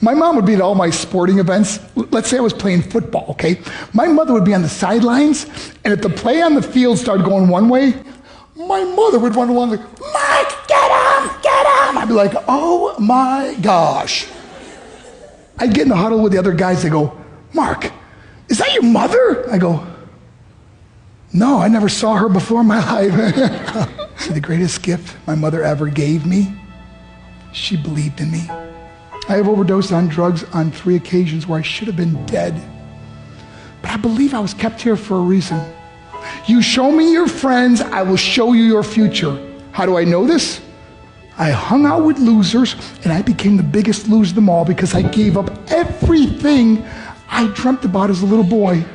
My mom would be at all my sporting events. Let's say I was playing football, okay? My mother would be on the sidelines, and if the play on the field started going one way, my mother would run along like, Mark, get him, get him. I'd be like, oh my gosh. I'd get in the huddle with the other guys. They go, Mark, is that your mother? I go, no, I never saw her before in my life. See, the greatest gift my mother ever gave me, she believed in me. I have overdosed on drugs on 3 occasions where I should have been dead. But I believe I was kept here for a reason. You show me your friends, I will show you your future. How do I know this? I hung out with losers, and I became the biggest loser of them all because I gave up everything I dreamt about as a little boy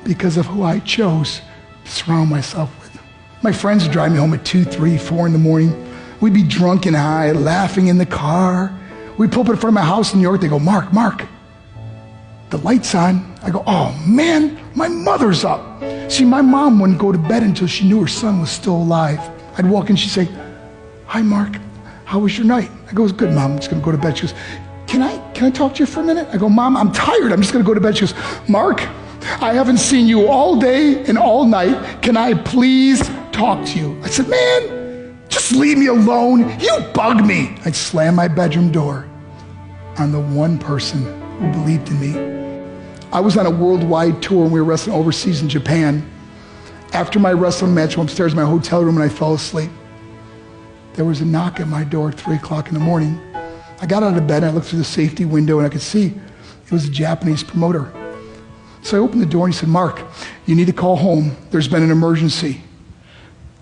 because of who I chose to surround myself with. My friends would drive me home at 2, 3, 4 in the morning. We'd be drunk and high, laughing in the car. We'd pull up in front of my house in New York. They go, Mark, the light's on. I go, oh man, my mother's up. See, my mom wouldn't go to bed until she knew her son was still alive. I'd walk in, she'd say, hi Mark, how was your night? I go, it was good, Mom, I'm just gonna go to bed. She goes, can I talk to you for a minute? I go, Mom, I'm tired, I'm just gonna go to bed. She goes, Mark, I haven't seen you all day and all night. Can I please talk to you? I said, man, just leave me alone. You bug me. I'd slam my bedroom door on the one person who believed in me. I was on a worldwide tour and we were wrestling overseas in Japan. After my wrestling match, I went upstairs in my hotel room and I fell asleep. There was a knock at my door at 3 o'clock in the morning. I got out of bed and I looked through the safety window and I could see it was a Japanese promoter. So I opened the door and he said, Mark, you need to call home. There's been an emergency.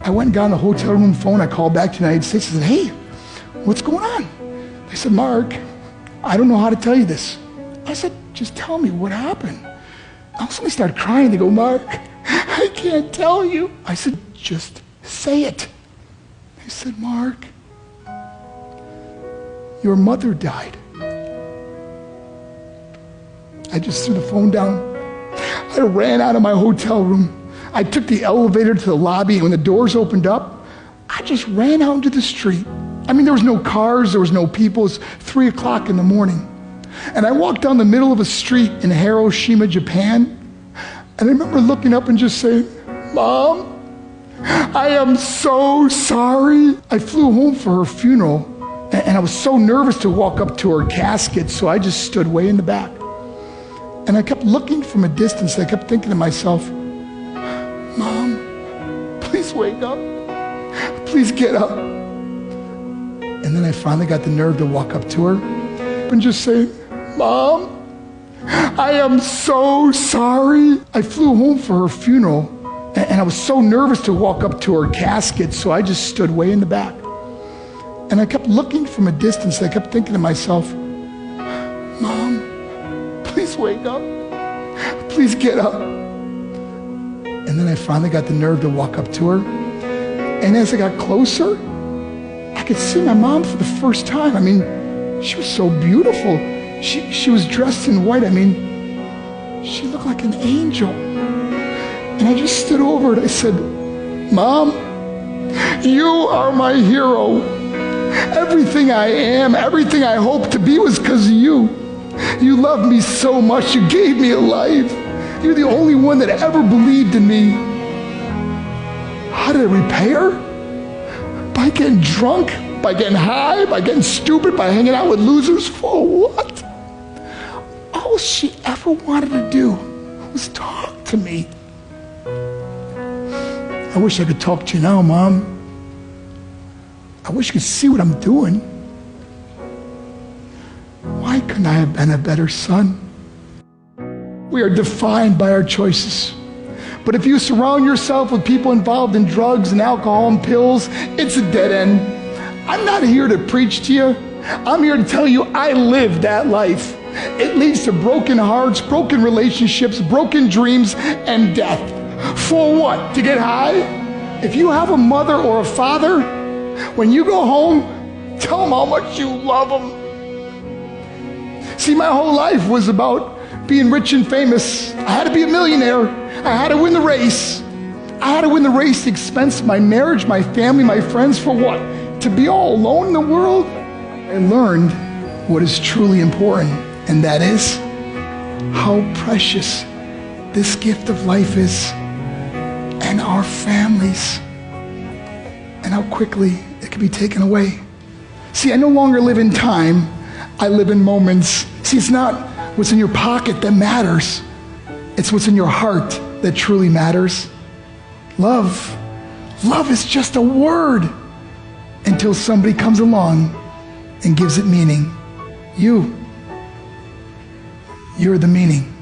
I went and got on the hotel room phone. I called back to the United States. I said, hey, what's going on? They said, Mark, I don't know how to tell you this. I said, just tell me what happened. All of a sudden they started crying. They go, Mark, I can't tell you. I said, just say it. They said, Mark, your mother died. I just threw the phone down. I ran out of my hotel room. I took the elevator to the lobby, and when the doors opened up, I just ran out into the street. I mean, there was no cars, there was no people. It was 3 o'clock in the morning. And I walked down the middle of a street in Hiroshima, Japan, and I remember looking up and just saying, Mom, I am so sorry. I flew home for her funeral, and I was so nervous to walk up to her casket, so I just stood way in the back. And I kept looking from a distance. I kept thinking to myself, Mom, please wake up. Please get up. And then I finally got the nerve to walk up to her and just say, Mom, I am so sorry. I flew home for her funeral, and I was so nervous to walk up to her casket, so I just stood way in the back. And I kept looking from a distance. I kept thinking to myself, Mom, please wake up. Please get up. And then I finally got the nerve to walk up to her. And as I got closer, I could see my mom for the first time. I mean, she was so beautiful. She was dressed in white. I mean, she looked like an angel. And I just stood over and I said, Mom, you are my hero. Everything I am, everything I hope to be was because of you. You loved me so much. You gave me a life. You're the only one that ever believed in me. How did I repay her? By getting drunk, by getting high, by getting stupid, by hanging out with losers. For what? All she ever wanted to do was talk to me. I wish I could talk to you now, Mom. I wish you could see what I'm doing. Why couldn't I have been a better son? We are defined by our choices. But if you surround yourself with people involved in drugs and alcohol and pills, it's a dead end. I'm not here to preach to you. I'm here to tell you I lived that life. It leads to broken hearts, broken relationships, broken dreams, and death. For what? To get high? If you have a mother or a father, when you go home, tell them how much you love them. See, my whole life was about being rich and famous. I had to be a millionaire. I had to win the race. I had to win the race at the expense of my marriage, my family, my friends. For what? To be all alone in the world? I learned what is truly important, and that is how precious this gift of life is, and our families, and how quickly it can be taken away. See, I no longer live in time, I live in moments. See, it's not what's in your pocket that matters, it's what's in your heart that truly matters. Love is just a word until somebody comes along and gives it meaning. You're the meaning.